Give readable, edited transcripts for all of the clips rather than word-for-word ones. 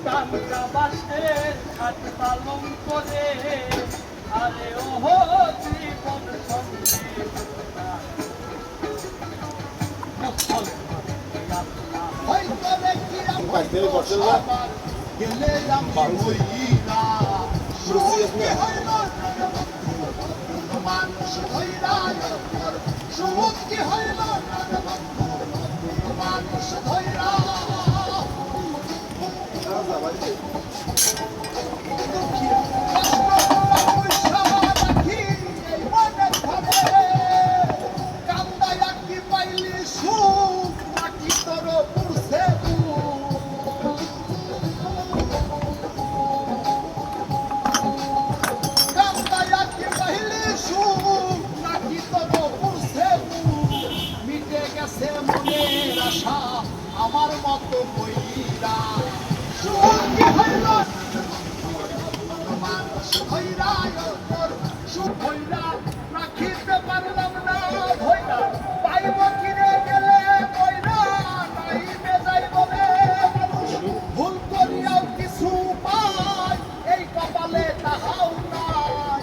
টাঙ্গা বাসের খাট পালং করে আরে ওহো জীবন সঙ্গে মানুষ ধৈরা সমুদ্র হইল মানুষ ধৈরা কান্দায় কি পাইলি সুখ নাকি তোর পুরুষে কান্দায় কি পাইলি সুখ নাকি তোর পুরুষে মিটে গেছে মনের আশা আমার মতো কইরা সুখ কি হইল মানুষ ধৈরা সুখ হইরা রাখিতে পারলাম না ধৈরা পাইব কিনে গেলে কইরা নাইবে যাইব রে মানুষ ভুল করিয়াও কিছু পায় এই কপালে তাহাও নাই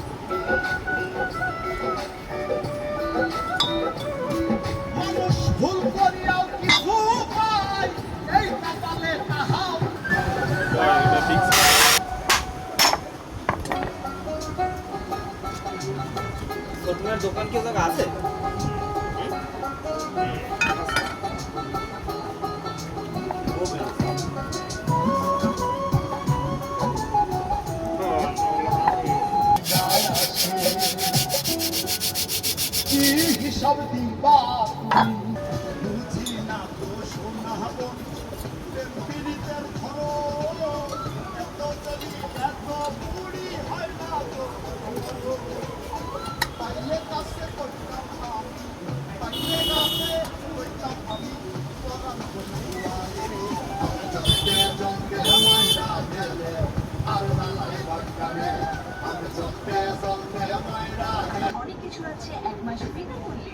মানুষ ভুল করিয়াও কিছু পায় এই কপালে তাহাও তোমার দোকান কি জায়গা আছে? কি হিসাব দিবা তুমি বুঝি না তো সোনা বোন পীড়িতের ধরো এত যদি এত বুড়ি হয় না তো পাইলে কাছে করতাম আমি পাইলে কাছে করতাম আমি পরাণ করিয়া জমতে জমতে মাইরা গেলে আর বেলায় বাগানে আমি জমতে জমতে মাইরা অনেক কিছু আছে এক মাস বিনামূল্যে।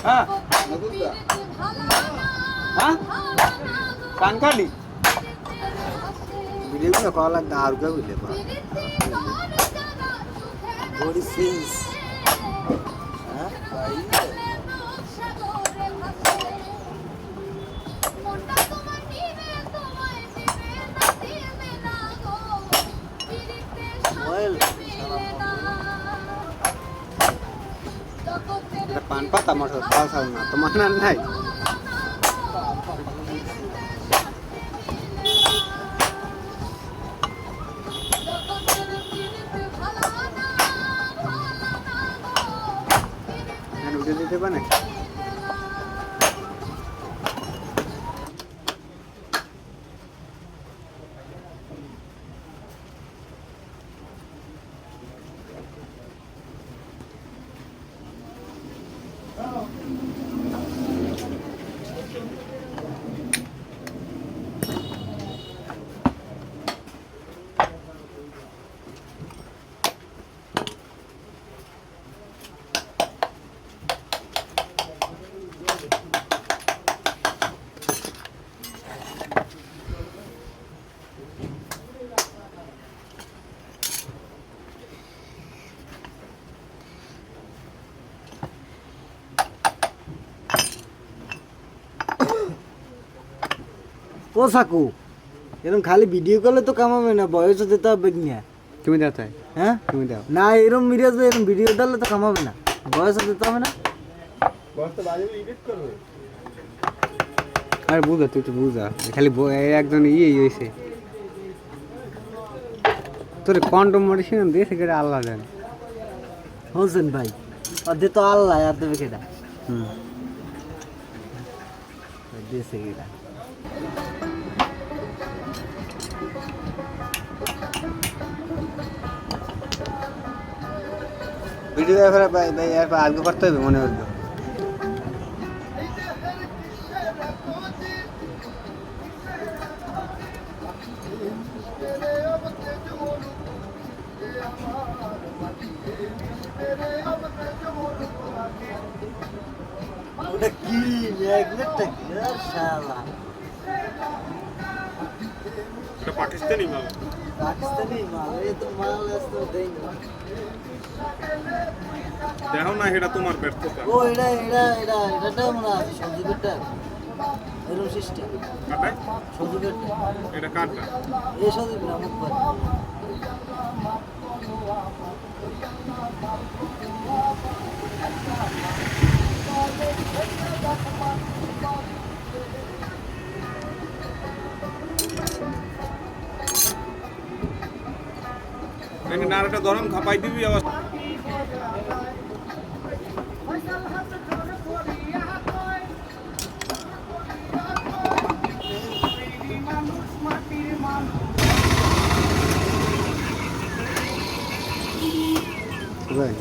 হ্যাঁ হ্যাঁ পান কার্ডি ভিডিওগুলো কল লাগবে আর কেউ বুঝলে বডি সিন্স হ্যাঁ পান পাতা মশলা খাওয়া খাও না তোমার না নাই উঠে দিতে পারে ও সাকু এরকম খালি ভিডিও করলে তো কামাবে না বয়সও দিতে হবে না তুমি দাও তাই হ্যাঁ তুমি দাও না এরকম ভিডিও এরকম ভিডিও দিলে তো কামাবে না বয়সও দিতে হবে না আরে বুঝা তুই একটু বুঝা খালি একজন হয়েছে তোর কন্ডম মেডিসিন দিয়েছে কেটে আল্লাহ জানে হোসেন ভাই ওদের তো আল্লাহ আর দেবে কেটা দিয়েছে কেটা ভিডিও এবার আগে করতে হবে মনে হলো এই দেহের কিসের কোচি তেরে অবতে জমরু এ আমার মাটি তেরে অবতে জমরু ওটা কি ম্যাগনেটটা কি আর শালা এটা পাকিস্তানি মাল পাকিস্তানি মাল এই তো মাল আসতো দেই না দেখো না এটা তোমার ব্যর্থতা ও এটা মনে আছে সবজিটা এরকম সিস্টেম কাটাই সবজিটা এটা কাটটা এই সবজি না মুখ করে এনে নাড়াটা গরম খাপাই দিবি আবার Right.